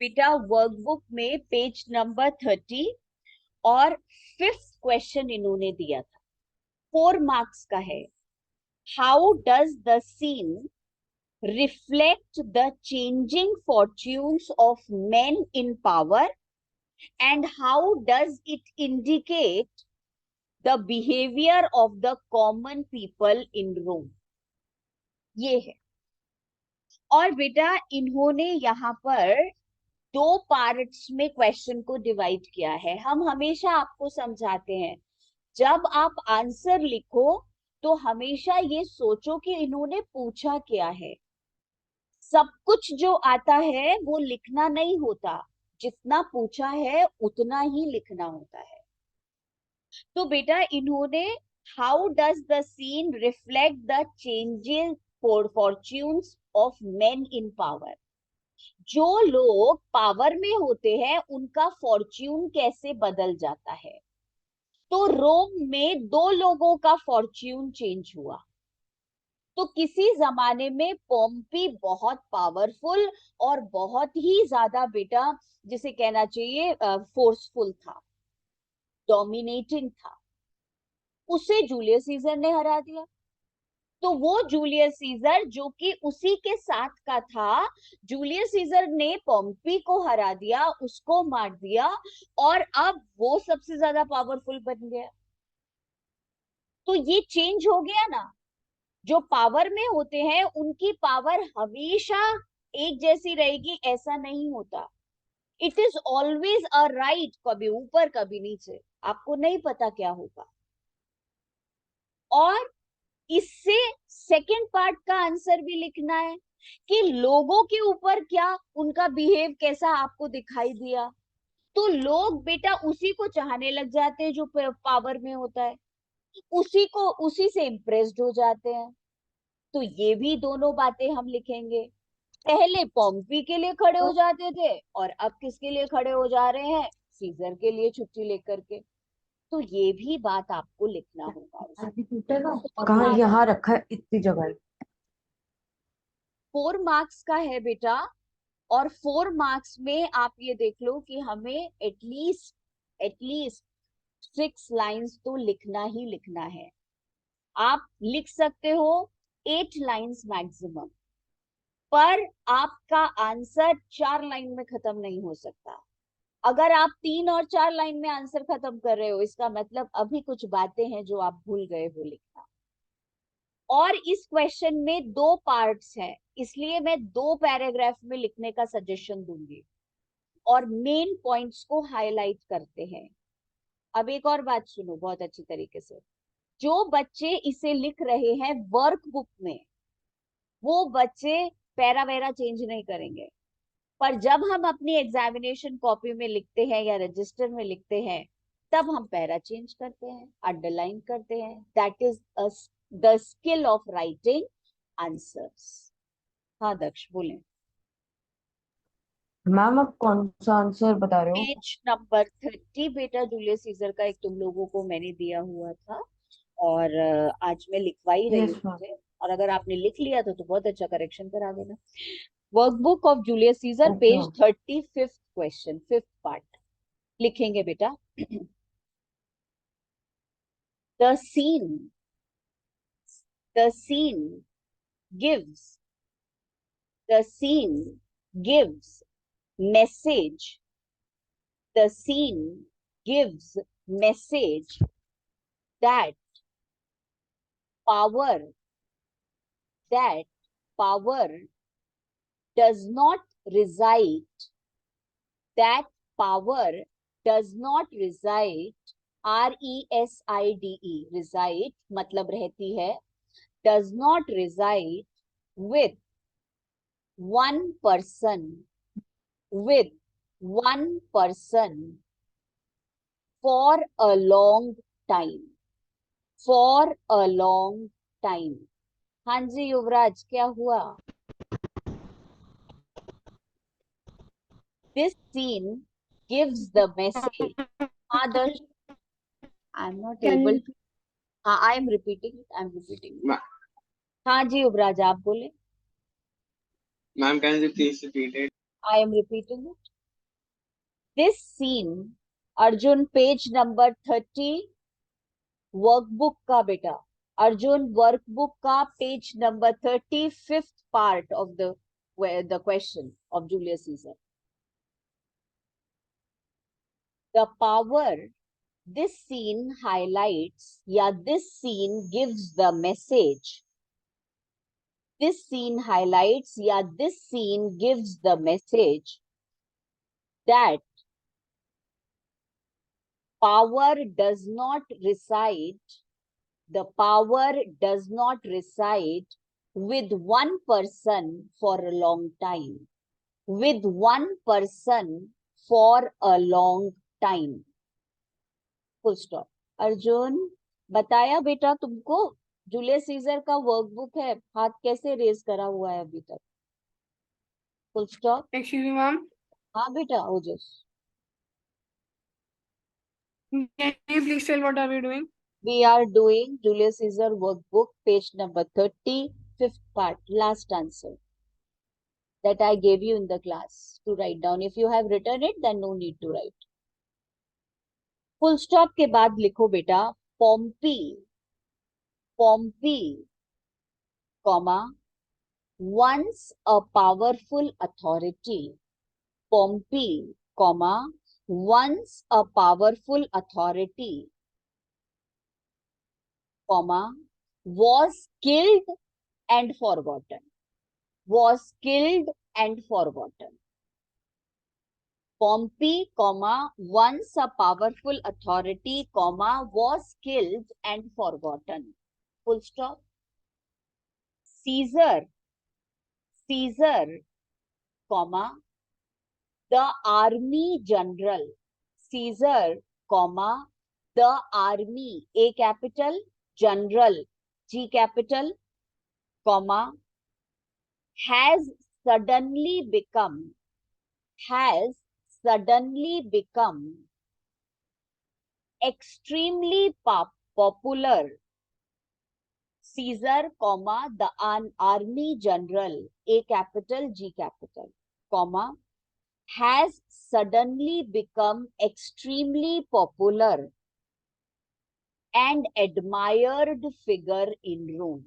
बेटा वर्कबुक में page number 30 और 5th क्वेश्चन इन्होंने दिया था, 4 मार्क्स का है। How does the scene reflect the changing fortunes of men in power and how does it indicate the behavior of the common people in Rome? ये है। और बेटा इन्होंने यहाँ पर 2 पार्ट्स में क्वेश्चन को डिवाइड किया है। हम हमेशा आपको समझाते हैं, जब आप आंसर लिखो तो हमेशा ये सोचो कि इन्होंने पूछा क्या है। सब कुछ जो आता है वो लिखना नहीं होता, जितना पूछा है उतना ही लिखना होता है। तो बेटा इन्होंने how does the scene reflect the changes fortunes of men in power, जो लोग पावर में होते हैं उनका फॉर्च्यून कैसे बदल जाता है। तो रोम में 2 लोगों का फॉर्च्यून चेंज हुआ। तो किसी जमाने में पोम्पी बहुत पावरफुल और बहुत ही ज्यादा बेटा जिसे कहना चाहिए फोर्सफुल था, डोमिनेटिंग था। उसे जूलियस सीजर ने हरा दिया। तो वो जूलियस सीजर जो कि उसी के साथ का था, जूलियस सीजर ने पोम्पी को हरा दिया, उसको मार दिया और अब वो सबसे ज्यादा पावरफुल बन गया। तो ये चेंज हो गया ना। जो पावर में होते हैं उनकी पावर हमेशा एक जैसी रहेगी ऐसा नहीं होता। It is always a right, कभी ऊपर कभी नीचे, आपको नहीं पता क्या होगा। और इससे सेकंड पार्ट का आंसर भी लिखना है कि लोगों के ऊपर क्या उनका बिहेव कैसा आपको दिखाई दिया। तो लोग बेटा उसी को चाहने लग जाते हैं जो पावर में होता है, उसी से इम्प्रेस्ड हो जाते हैं। तो ये भी दोनों बातें हम लिखेंगे। पहले पॉम्पी के लिए खड़े हो जाते थे और अब किसके लिए खड़े हो जा रहे हैं, सीजर के लिए छुट्टी लेकर के। तो ये भी बात आपको लिखना होगा उसमें। कहाँ यहाँ रखा है इतनी जगह? 4 मार्क्स का है बेटा, और 4 मार्क्स में आप ये देख लो कि हमें एटलीस्ट 6 लाइंस तो लिखना ही लिखना है। आप लिख सकते हो 8 लाइंस मैक्सिमम, पर आपका आंसर 4 लाइन में खत्म नहीं हो सकता। अगर आप 3 और 4 लाइन में आंसर खत्म कर रहे हो, इसका मतलब अभी कुछ बातें हैं जो आप भूल गए हो लिखना। और इस क्वेश्चन में 2 पार्ट्स हैं, इसलिए मैं 2 पैराग्राफ में लिखने का सजेशन दूंगी और मेन पॉइंट्स को हाईलाइट करते हैं। अब एक और बात सुनो बहुत अच्छी तरीके से। जो बच्चे इसे लिख रहे हैं वर्कबुक में, वो बच्चे पैरा वैरा चेंज नहीं करेंगे। पर जब हम अपनी एग्जामिनेशन कॉपी में लिखते हैं या रजिस्टर में लिखते हैं, तब हम पैरा चेंज करते हैं, अंडरलाइन करते हैं। That is the skill of writing answers. हाँ दक्ष बोले। मैम आप कौन सा आंसर बता रहे हो? पेज नंबर 30 बेटा, जूलियस सीजर का एक तुम लोगों को मैंने दिया हुआ था और आज मैं लिखवा ही रही हूँ यस मैम। तुझे। और अगर आपने लिख लिया तो बहुत अच्छा, करेक्शन करा देना। Workbook of Julius scissor okay page ma'am. 35th question, 5th part लिखेंगे बेटा। The scene, the scene gives, the scene gives message, the scene gives message that power, that power does not reside, that power does not reside, RESIDE, reside मतलब रहती है, does not reside with one person, with one person for a long time, for a long time। हाँ जी युवराज क्या हुआ? This scene gives the message. हाँ Darsh, I am not able to, हाँ I am repeating it, I am repeating. हाँ जी युवराज आप बोले। Ma'am can you please repeat it? I am repeating it. This scene, Arjun, page number 30, workbook का बेटा, Arjun workbook का page number 30, fifth part of the question of Julius Caesar. The power this scene highlights या this scene gives the message. This scene highlights या this scene gives the message that power does not reside, the power does not reside with one person for a long time. With one person for a long time. Full stop. Arjun, बताया बेटा तुमको Julius Caesar का workbook है, हाथ कैसे raise करा हुआ है अभी तक? Full stop. Excuse me, ma'am. हाँ बेटा, ओजस. Can you please tell what are we doing? We are doing Julius Caesar workbook, page number 30, fifth part, last answer that I gave you in the class to write down. If you have written it, then no need to write. Full stop के बाद लिखो बेटा Pompey, Pompey, comma, once a powerful authority. Pompey, comma, once a powerful authority, comma, was killed and forgotten. Was killed and forgotten. Pompey, comma, once a powerful authority, comma, was killed and forgotten. Full stop. Caesar, Caesar, comma, the army general. Caesar, comma, the army, A capital, general, G capital, comma, has suddenly become extremely popular. Caesar, comma, the army general, A capital, G capital, comma, has suddenly become extremely popular and admired figure in Rome.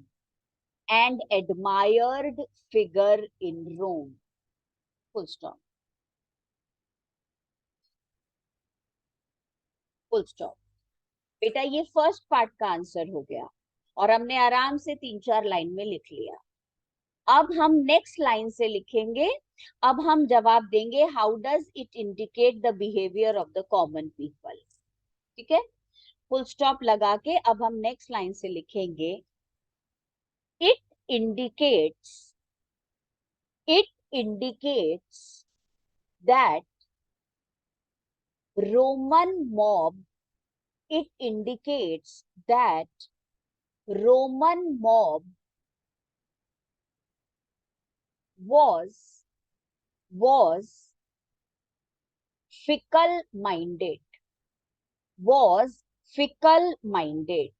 And admired figure in Rome. Full stop. Full stop. बेटा ये first part का answer हो गया और हमने आराम से 3-4 line में लिख लिया. अब हम नेक्स्ट लाइन से लिखेंगे. अब हम जवाब देंगे how does it indicate the behaviour of the common people. ठीक है, फुल स्टॉप लगा के अब हम नेक्स्ट लाइन से लिखेंगे it indicates that Roman mob, it indicates that Roman mob was fickle minded. Was fickle minded.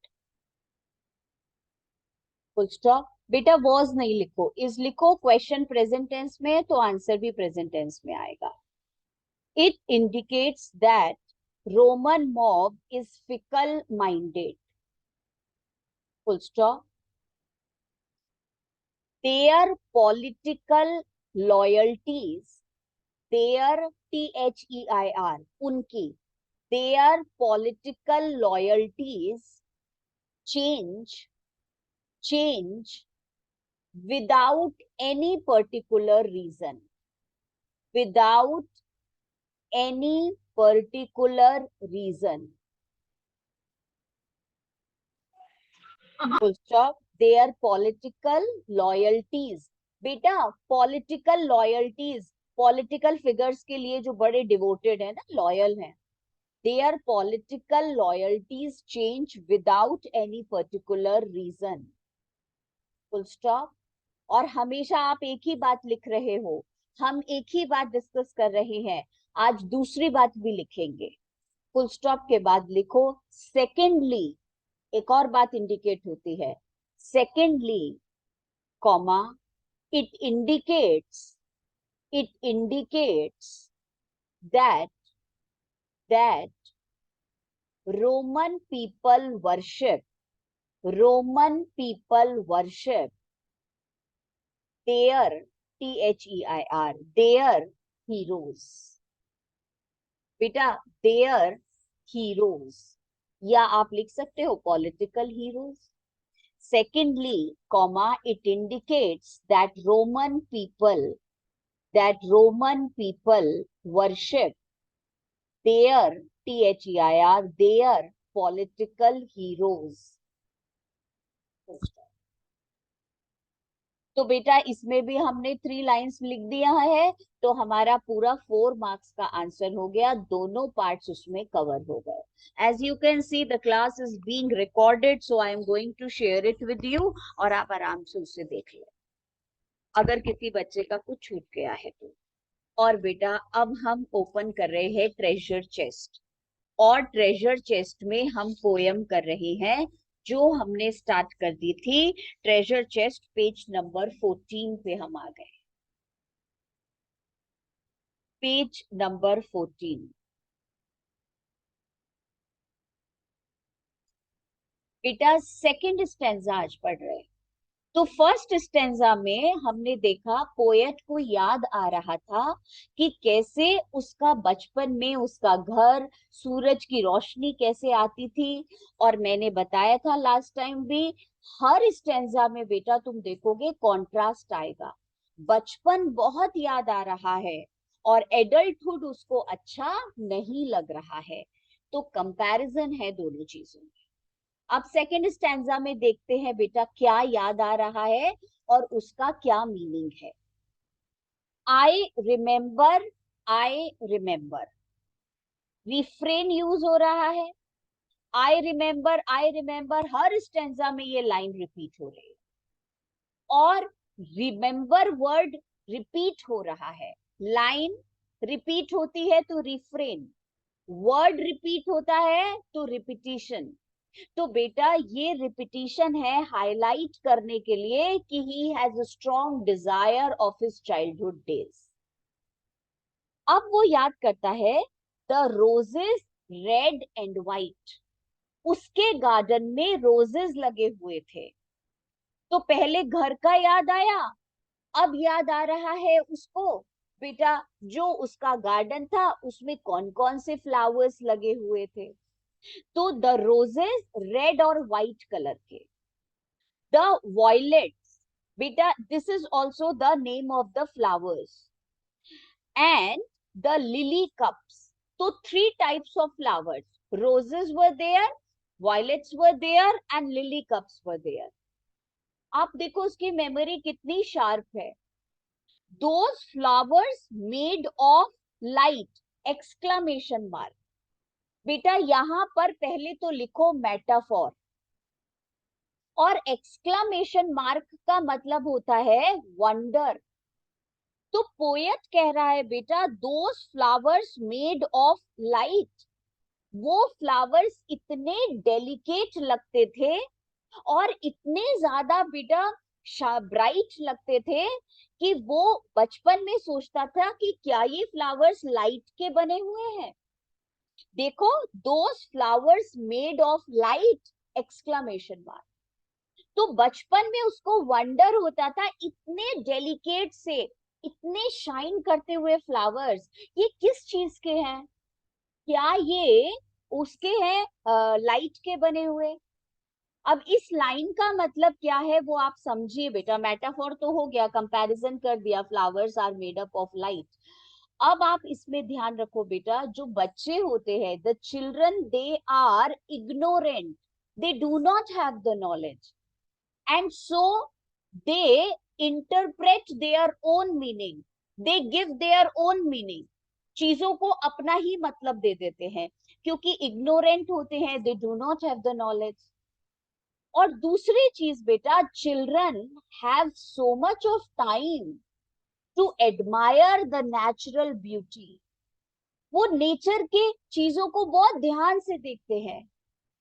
Full stop. बेटा was नहीं लिखो, इज लिखो. क्वेश्चन प्रेजेंट टेंस में है तो आंसर भी प्रेजेंट टेंस में आएगा. It indicates that Roman mob is fickle minded. Full stop. Their political loyalties, their THEIR, उनकी, their political loyalties change without any particular reason. Without any particular reason. Full stop. Their political loyalties. बेटा political loyalties, political figures के लिए जो बड़े devoted है ना, loyal हैं. Their political loyalties change without any particular reason. Full stop. और हमेशा आप एक ही बात लिख रहे हो, हम एक ही बात डिस्कस कर रहे हैं, आज दूसरी बात भी लिखेंगे. फुल स्टॉप के बाद लिखो सेकेंडली. एक और बात इंडिकेट होती है. Secondly, comma, it indicates it indicates that Roman people worship their their heroes. बेटा their heroes, या आप लिख सकते हो political heroes. Secondly, comma, it indicates that Roman people worship their their political heroes. तो बेटा इसमें भी हमने 3 लाइंस लिख दिया है, तो हमारा पूरा 4 मार्क्स का आंसर हो गया, दोनों पार्ट्स उसमें कवर हो गए. As you can see the class is being recorded, so I am going to share it with you, और आप आराम से उसे देख लें अगर किसी बच्चे का कुछ छूट गया है तो. और बेटा अब हम ओपन कर रहे हैं ट्रेजर चेस्ट, और ट्रेजर चेस्ट में हम पोयम कर रहे हैं जो हमने स्टार्ट कर दी थी. ट्रेजर चेस्ट पेज नंबर 14 पे हम आ गए. Page number 14. बेटा सेकंड स्टैंजा आज पढ़ रहे हैं. तो फर्स्ट स्टैंजा में हमने देखा पोएट को याद आ रहा था कि कैसे उसका बचपन में उसका घर, सूरज की रोशनी कैसे आती थी. और मैंने बताया था लास्ट टाइम भी, हर स्टैंजा में बेटा तुम देखोगे कॉन्ट्रास्ट आएगा. बचपन बहुत याद आ रहा है और एडल्टहुड उसको अच्छा नहीं लग रहा है, तो कंपैरिजन है दोनों चीजों में. अब सेकेंड स्टैंजा में देखते हैं बेटा क्या याद आ रहा है और उसका क्या मीनिंग है. आई रिमेम्बर, रिफ्रेन यूज हो रहा है. आई रिमेम्बर, हर स्टैंजा में ये लाइन रिपीट हो रही है. और रिमेम्बर वर्ड रिपीट हो रहा है. लाइन रिपीट होती है तो रिफ्रेन, वर्ड रिपीट होता है तो रिपीटिशन. तो बेटा ये रिपीटिशन है हाईलाइट करने के लिए कि he has a strong desire of his childhood days. अब वो याद करता है the roses red and white, उसके गार्डन में रोजेस लगे हुए थे. तो पहले घर का याद आया, अब याद आ रहा है उसको बेटा जो उसका गार्डन था उसमें कौन कौन से फ्लावर्स लगे हुए थे. तो द रोजेस रेड और व्हाइट कलर के. द वॉयलेट्स, बेटा this is also the name of the flowers. And the lily cups. तो 3 types of flowers, roses were there, violets were there and lily cups were there. आप देखो उसकी memory कितनी sharp है. Those flowers made of light, exclamation mark. बेटा यहां पर पहले तो लिखो मेटाफॉर, और एक्सक्लेमेशन मार्क का मतलब होता है वंडर. तो पोएट कह रहा है बेटा दोस फ्लावर्स मेड ऑफ लाइट, वो फ्लावर्स इतने डेलिकेट लगते थे और इतने ज्यादा बेटा ब्राइट लगते थे कि वो बचपन में सोचता था कि क्या ये फ्लावर्स लाइट के बने हुए हैं. देखो those flowers made of light, exclamation mark. तो बचपन में उसको वंडर होता था इतने डेलिकेट से, इतने शाइन करते हुए फ्लावर्स ये किस चीज के हैं, क्या ये उसके हैं लाइट के बने हुए. अब इस लाइन का मतलब क्या है वो आप समझिए बेटा. मेटाफोर तो हो गया, कंपैरिजन कर दिया, flowers are made up of light. अब आप इसमें ध्यान रखो बेटा, जो बच्चे होते हैं the children they are ignorant, they do not have the knowledge, and so they interpret their own meaning, they give their own meaning. चीजों को अपना ही मतलब दे देते हैं क्योंकि इग्नोरेंट होते हैं, they do not have the knowledge. और दूसरी चीज बेटा, children have so much of time to admire the natural beauty. वो नेचर के चीजों को बहुत ध्यान से देखते हैं.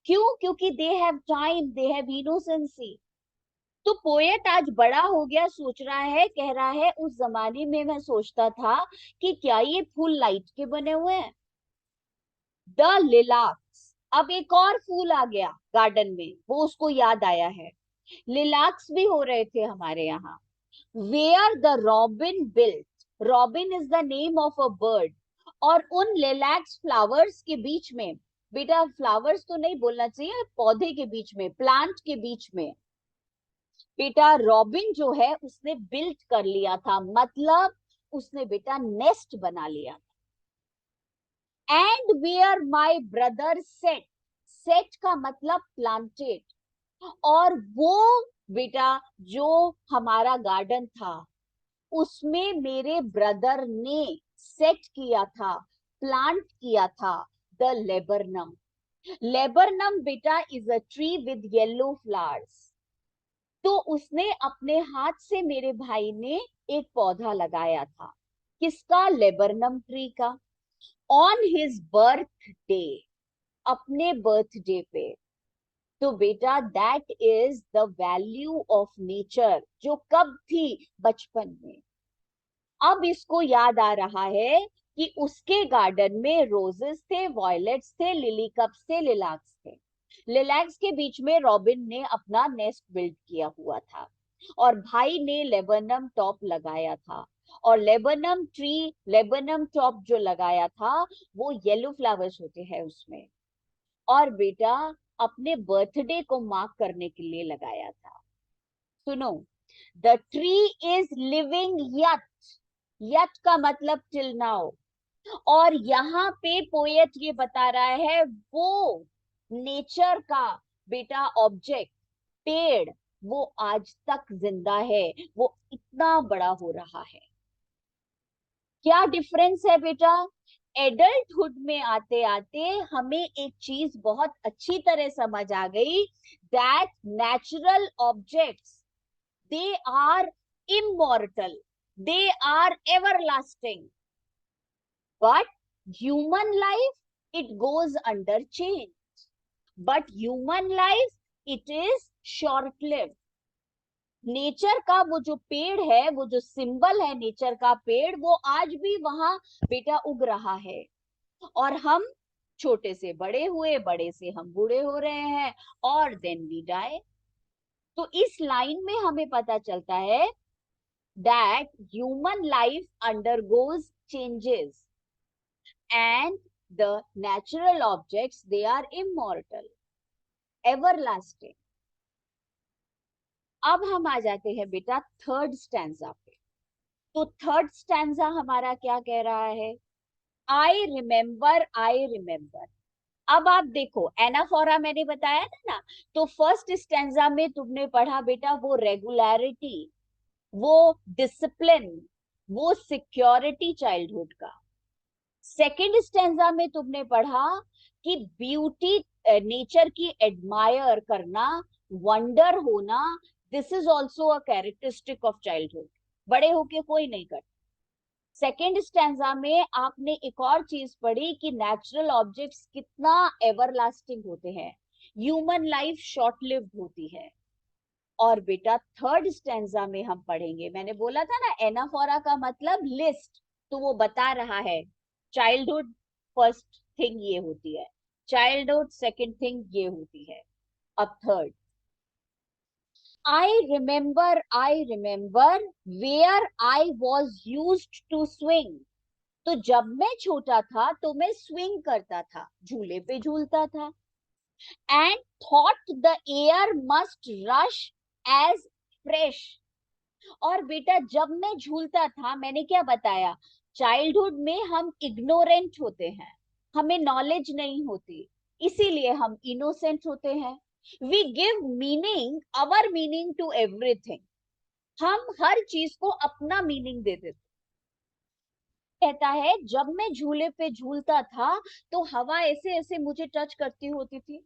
क्यों? क्योंकि they have time, they have innocency. तो पोएट आज बड़ा हो गया, सोच रहा है, कह रहा है उस जमाने में मैं सोचता था कि क्या ये फूल लाइट के बने हुए हैं। द लिलाक्स, अब एक और फूल आ गया गार्डन में, वो उसको याद आया है, लिलाक्स भी हो रहे थे हमारे यहाँ। Where the robin built, robin is the name of a bird, और उन लिलैक्स फ्लावर्स के बीच में, बेटा फ्लावर्स तो नहीं बोलना चाहिए, पौधे के बीच में, प्लांट के बीच में, बेटा रॉबिन जो है उसने बिल्ट कर लिया था, मतलब उसने बेटा नेस्ट बना लिया। And where my brother set, set का मतलब प्लांटेड, और वो बेटा जो हमारा गार्डन था उसमें मेरे ब्रदर ने सेट किया था, प्लांट किया था, द लेबरनम। लेबरनम बेटा is a tree with yellow flowers. तो उसने अपने हाथ से, मेरे भाई ने एक पौधा लगाया था, किसका, लेबरनम ट्री का, ऑन हिज बर्थडे, अपने बर्थडे पे। तो बेटा that is the value of nature, जो कब थी, बचपन में। अब इसको याद आ रहा है कि उसके गार्डन में रोजेस थे, वॉयलेट्स थे, लिली कप्स थे, लिलाक्स थे। लिलैक्स के बीच में रॉबिन ने अपना नेस्ट बिल्ड किया हुआ था, और भाई ने लेबनम टॉप लगाया था, और लेबनम ट्री, लेबनम टॉप जो लगाया था वो येलो फ्लावर्स होते हैं उसमें, और बेटा अपने बर्थडे को मार्क करने के लिए लगाया था। सुनो, the tree is living yet, yet का मतलब टिल नाउ, और यहाँ पे पोएट ये बता रहा है वो नेचर का बेटा ऑब्जेक्ट, पेड़, वो आज तक जिंदा है, वो इतना बड़ा हो रहा है। क्या डिफरेंस है बेटा, एडल्टहुड में आते आते हमें एक चीज बहुत अच्छी तरह समझ आ गई, that natural objects, they are immortal, they are everlasting, but human life, it goes under change, but human life, it is short lived। Nature का वो जो पेड़ है, वो जो सिंबल है नेचर का पेड़, वो आज भी वहां बेटा उग रहा है, और हम छोटे से बड़े हुए, बड़े से हम बूढ़े हो रहे हैं, और देन वी डाई। तो इस लाइन में हमें पता चलता है that human life undergoes changes and the natural objects, they are immortal, everlasting। अब हम आ जाते हैं बेटा थर्ड स्टैंजा पे। तो थर्ड स्टैंजा हमारा क्या कह रहा है, आई रिमेम्बर, आई रिमेम्बर। अब आप देखो एनाफोरा मैंने बताया था ना, तो फर्स्ट स्टैंजा में तुमने पढ़ा बेटा वो रेगुलरिटी, वो डिसिप्लिन, वो सिक्योरिटी चाइल्डहुड का। सेकेंड स्टैंजा में तुमने पढ़ा कि ब्यूटी, नेचर की एडमायर करना, वंडर होना, this is also a characteristic of childhood, बड़े होके कोई नहीं करता। सेकेंड स्टैंजा में आपने एक और चीज पढ़ी कि नेचुरल ऑब्जेक्ट्स कितना एवरलास्टिंग होते हैं, ह्यूमन लाइफ शॉर्ट लिव्ड होती है। और बेटा थर्ड स्टैंजा में हम पढ़ेंगे, मैंने बोला था ना एनाफोरा का मतलब लिस्ट, तो वो बता रहा है चाइल्डहुड फर्स्ट थिंग ये होती है, चाइल्डहुड सेकंड थिंग ये होती है, अब third, I remember where I was used to swing. तो जब मैं छोटा था तो मैं स्विंग करता था, झूले पे झूलता था, and thought the air must rush as fresh. और बेटा जब मैं झूलता था, मैंने क्या बताया, चाइल्डहुड में हम इग्नोरेंट होते हैं, हमें नॉलेज नहीं होती, इसीलिए हम इनोसेंट होते हैं। We give meaning, our meaning to everything, हम हर चीज को अपना मीनिंग दे देते। कहता है जब मैं झूले पे झूलता था तो हवा ऐसे ऐसे मुझे टच करती होती थी,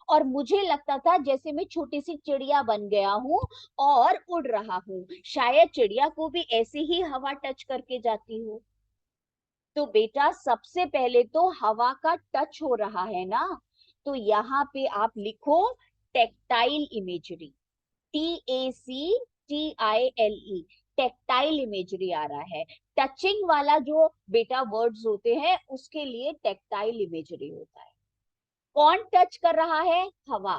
और मुझे लगता था जैसे मैं छोटी सी चिड़िया बन गया हूँ और उड़ रहा हूँ, शायद चिड़िया को भी ऐसे ही हवा टच करके जाती हो। तो बेटा सबसे पहले तो हवा का टच हो रहा है ना, तो यहाँ पे आप लिखो tactile imagery. TACTILE, tactile imagery आ रहा है। टचिंग वाला जो बेटा वर्ड्स होते हैं उसके लिए टेक्टाइल इमेजरी होता है। कौन टच कर रहा है? हवा।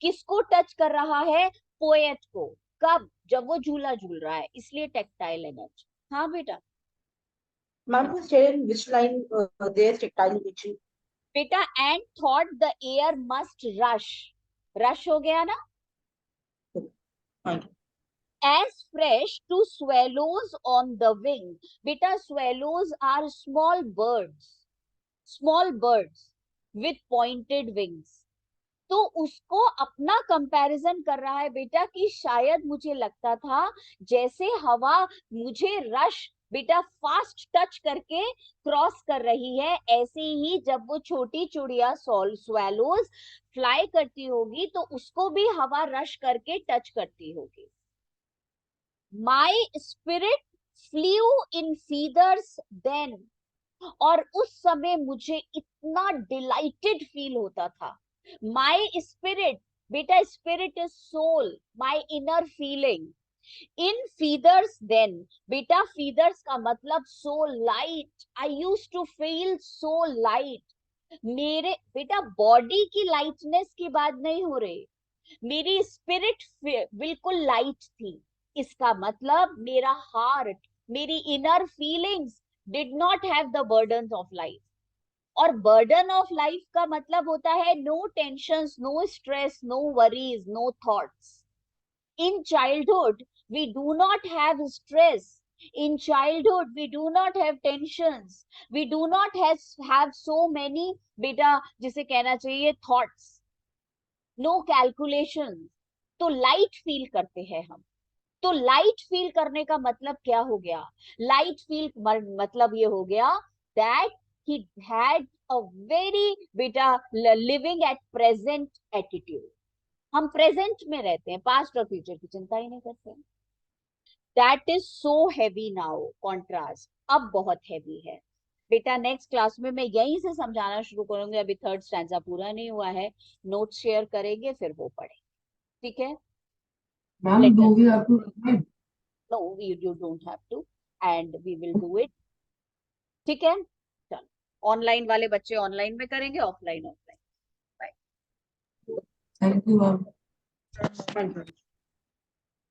किसको टच कर रहा है? पोएट को। कब? जब वो झूला झूल रहा है, इसलिए टेक्टाइल एनर्जी। हाँ बेटा। Ma'am, please tell in which line there is tactile imagery. बेटा and thought the air must rush, rush हो गया ना। Fine. As fresh to swallows on the wing, beta swallows are small birds with pointed wings. तो उसको अपना comparison कर रहा है बेटा कि शायद मुझे लगता था जैसे हवा मुझे रश बेटा फास्ट टच करके क्रॉस कर रही है, ऐसे ही जब वो छोटी चिड़िया स्वैलोज फ्लाई करती होगी तो उसको भी हवा रश करके टच करती होगी। My spirit flew in feathers then, और उस समय मुझे इतना डिलाइटेड फील होता था। माई स्पिरिट, बेटा spirit is soul, my inner feeling. In feathers then, बेटा फीदर्स का मतलब so light, I use to feel so light. मेरे बेटा बॉडी की लाइटनेस की बात नहीं हो रही, मेरी स्पिरिट बिल्कुल लाइट थी। इसका मतलब मेरा हार्ट, मेरी inner feelings did not have the burdens of life. और बर्डन ऑफ लाइफ का मतलब होता है no tensions, no stress, no worries, no thoughts. In childhood we do not have stress, in childhood we do not have tensions, we do not have so many बेटा जिसे कहना चाहिए thoughts, no calculations। तो light feel करते हैं हम। तो light feel करने का मतलब क्या हो गया? लाइट फील मतलब ये हो गया that he had a very बेटा लिविंग एट प्रेजेंट एटीट्यूड। हम प्रेजेंट में रहते हैं, पास्ट और फ्यूचर की चिंता ही नहीं करते हैं। That is so heavy now, contrast अब बहुत हैवी है बेटा। नेक्स्ट क्लास में मैं यहीं से समझाना शुरू करूंगी, अभी थर्ड स्टैंजा पूरा नहीं हुआ है, नोट्स शेयर करेंगे फिर वो पढ़ेंगे, ठीक है? Ma'am, do we have to repeat? No, you don't have to, and we will do it, ठीक है? चलो, ऑनलाइन वाले बच्चे ऑनलाइन में करेंगे, offline offline. Thank you, ma'am. Fine.